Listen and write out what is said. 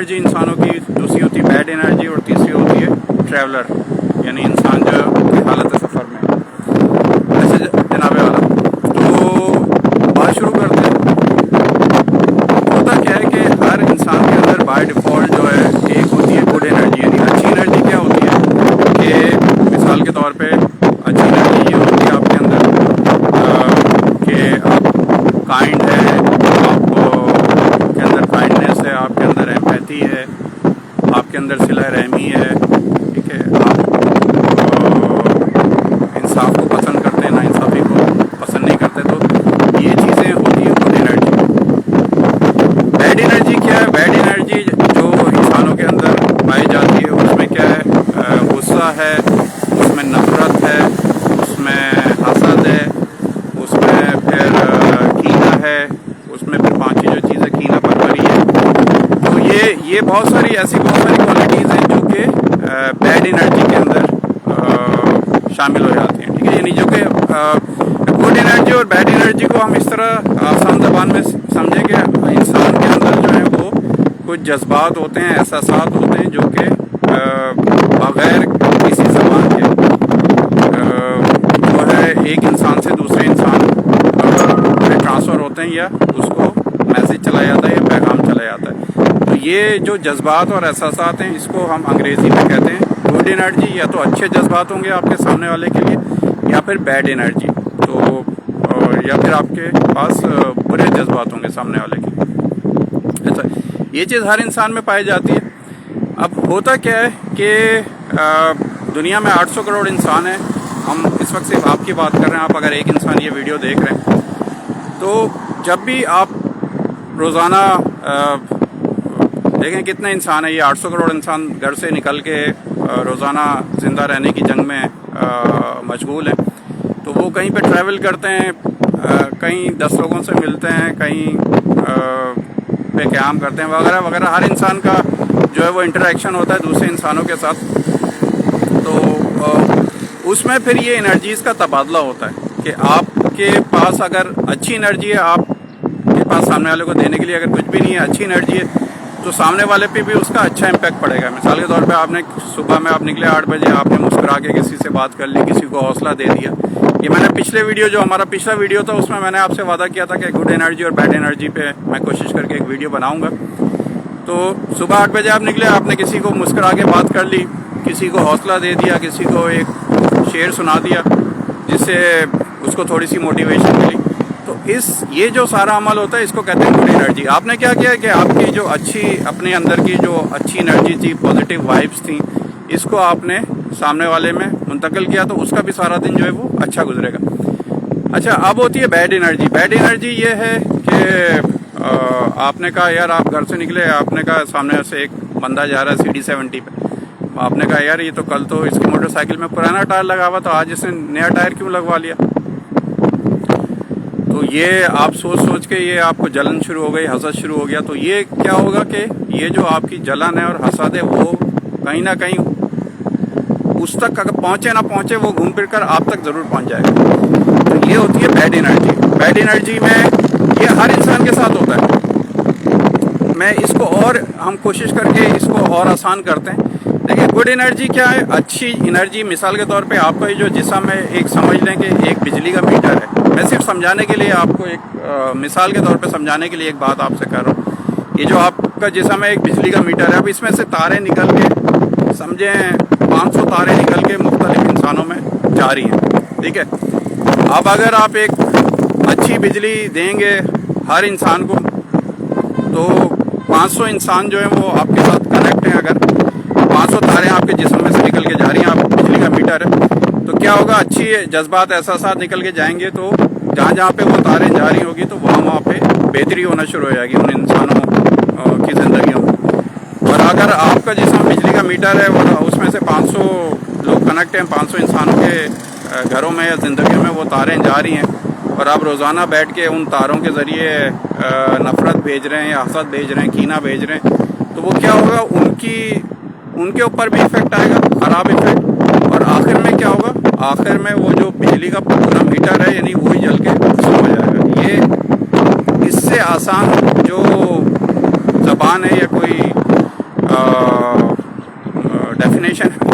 Energy انسانوں کی دوسری ہوتی ہے بیڈ انرجی، اور تیسری ہوتی ہے ٹریولر، یعنی انسان جو حالت سفر میں۔ ایسے جناب والا تو بات شروع کرتے ہیں۔ ہوتا کیا ہے کہ ہر انسان کے اندر بائی ڈیفالٹ جو ہے ایک ہوتی ہے گڈ انرجی، یعنی اچھی انرجی کیا ہوتی ہے کہ مثال کے طور پہ اچھی انرجی یہ ہوتی ہے آپ کے اندر کہ آپ کائنڈ ہے، آپ کے اندر کائنڈنیس ہے، آپ کے اندر ایمپیتھی ہے، آپ کے اندر صلہ رحمی ہے، ٹھیک ہے، آپ انصاف کو پسند کرتے ہیں، ناانصافی کو پسند نہیں کرتے، تو یہ چیزیں ہوتی ہیں گڈ انرجی۔ بیڈ انرجی کیا ہے؟ بیڈ انرجی جو انسانوں کے اندر پائی جاتی ہے اس میں کیا ہے؟ غصہ ہے، اس میں نفرت ہے، اس میں حسد ہے، اس میں پھر کینہ ہے، اس میں پھر باقی جو چیزیں کینہ پروری ہے، تو یہ بہت ساری کوالٹیز ہیں جو کہ بیڈ انرجی کے اندر شامل ہو جاتی ہیں، ٹھیک ہے، یعنی جو کہ گڈ انرجی اور بیڈ انرجی کو ہم اس طرح آسان زبان میں سمجھیں کہ انسان کے اندر جو ہے وہ کچھ جذبات ہوتے ہیں، احساسات ہوتے ہیں جو کہ بغیر کسی زبان کے جو ہے ایک انسان سے دوسرے انسان میں ٹرانسفر ہوتے ہیں، یا اس کو میسج چلا جاتا ہے یا پیغام چلا جاتا ہے۔ تو یہ جو جذبات اور احساسات ہیں اس کو ہم انگریزی میں کہتے ہیں گڈ انرجی، یا تو اچھے جذبات ہوں گے آپ کے سامنے والے کے لیے، یا پھر بیڈ انرجی، تو یا پھر آپ کے پاس برے جذبات ہوں گے سامنے والے کے۔ اچھا، یہ چیز ہر انسان میں پائی جاتی ہے۔ اب ہوتا کیا ہے کہ دنیا میں 800 کروڑ انسان ہیں، ہم اس وقت صرف آپ کی بات کر رہے ہیں، آپ اگر ایک انسان یہ ویڈیو دیکھ رہے ہیں تو جب بھی آپ روزانہ دیکھیں کتنے انسان ہیں، یہ 800 کروڑ انسان گھر سے نکل کے روزانہ زندہ رہنے کی جنگ میں مشغول ہیں، تو وہ کہیں پہ ٹریول کرتے ہیں، کہیں 10 لوگوں سے ملتے ہیں، کہیں پہ قیام کرتے ہیں وغیرہ وغیرہ۔ ہر انسان کا جو ہے وہ انٹریکشن ہوتا ہے دوسرے انسانوں کے ساتھ، تو اس میں پھر یہ انرجیز کا تبادلہ ہوتا ہے کہ آپ کے پاس اگر اچھی انرجی ہے، آپ کے پاس سامنے والے کو دینے کے لیے اگر کچھ بھی نہیں ہے، اچھی انرجی ہے، تو سامنے والے پہ بھی اس کا اچھا امپیکٹ پڑے گا۔ مثال کے طور پہ آپ نے صبح میں آپ نکلے 8 بجے، آپ نے مسکرا کے کسی سے بات کر لی، کسی کو حوصلہ دے دیا۔ یہ میں نے پچھلے ویڈیو جو ہمارا پچھلا ویڈیو تھا اس میں نے آپ سے وعدہ کیا تھا کہ گڈ انرجی اور بیڈ انرجی پہ میں کوشش کر کے ایک ویڈیو بناؤں گا۔ تو صبح 8 بجے آپ نکلے، آپ نے کسی کو مسکرا کے بات کر لی، کسی کو حوصلہ دے دیا، کسی کو ایک شعر سنا دیا جس سے اس کو تھوڑی سی موٹیویشن ملی، تو یہ جو سارا عمل ہوتا ہے اس کو کہتے ہیں گڈ انرجی۔ آپ نے کیا کیا کہ آپ کی جو اچھی اپنے اندر کی جو اچھی انرجی تھی، پازیٹیو وائبس تھیں، اس کو آپ نے سامنے والے میں منتقل کیا، تو اس کا بھی سارا دن جو ہے وہ اچھا گزرے گا۔ اچھا، اب ہوتی ہے بیڈ انرجی۔ بیڈ انرجی یہ ہے کہ آپ نے کہا یار، آپ گھر سے نکلے، آپ نے کہا سامنے سے ایک بندہ جا رہا ہے CD70 پہ، آپ نے کہا یار یہ تو کل تو اس کی موٹر سائیکل میں پرانا ٹائر لگا ہوا، تو آج اس نے نیا ٹائر کیوں لگوا لیا؟ تو یہ آپ سوچ کے یہ آپ کو جلن شروع ہو گئی، حسد شروع ہو گیا۔ تو یہ کیا ہوگا کہ یہ جو آپ کی جلن ہے اور حسد ہے وہ کہیں نہ کہیں اس تک اگر پہنچے نہ پہنچے، وہ گھوم پھر کر آپ تک ضرور پہنچ جائے گا۔ تو یہ ہوتی ہے بیڈ انرجی۔ بیڈ انرجی میں یہ ہر انسان کے ساتھ ہوتا ہے۔ میں اس کو اور ہم کوشش کر کے اس کو اور آسان کرتے ہیں۔ دیکھیں گڈ انرجی کیا ہے؟ اچھی انرجی مثال کے طور پہ آپ کا یہ جو جسم ہے، ایک سمجھ لیں کہ ایک بجلی کا میٹر ہے۔ میں صرف سمجھانے کے لیے آپ کو ایک مثال کے طور پہ سمجھانے کے لیے ایک بات آپ سے کر رہا ہوں۔ یہ جو آپ کا جسم ہے ایک بجلی کا میٹر ہے، اب اس میں سے تاریں نکل کے سمجھیں 500 تاریں نکل کے مختلف انسانوں میں جاری ہیں، ٹھیک ہے۔ اب اگر آپ ایک اچھی بجلی دیں گے ہر انسان کو، تو 500 انسان جو ہیں وہ آپ کے ساتھ کنیکٹ ہیں، اگر 500 تاریں آپ کے جسم میں سے نکل کے جا رہی ہیں، آپ بجلی کا میٹر ہے، تو کیا ہوگا؟ اچھی جذبات احساسات نکل کے جائیں گے، تو جہاں جہاں پہ وہ تاریں جاری ہوگی تو وہاں پہ بہتری ہونا شروع ہو جائے گی ان انسانوں کی زندگیوں میں۔ اور اگر آپ کا جسم بجلی کا میٹر ہے اور اس میں سے 500 لوگ کنیکٹ ہیں، 500 انسانوں کے گھروں میں یا زندگیوں میں وہ تاریں جاری ہیں، اور آپ روزانہ بیٹھ کے ان تاروں کے ذریعے نفرت بھیج رہے ہیں یا حسد بھیج رہے ہیں، کینہ بھیج رہے ہیں، تو وہ کیا ہوگا؟ ان کے اوپر بھی ایفیکٹ آئے گا، خراب ایفیکٹ۔ اور آخر میں کیا ہوگا؟ آخر میں وہ جو بجلی کا پورا میٹر ہے یعنی وہی جل کے ختم ہو جائے گا۔ یہ اس سے آسان جو زبان ہے یا کوئی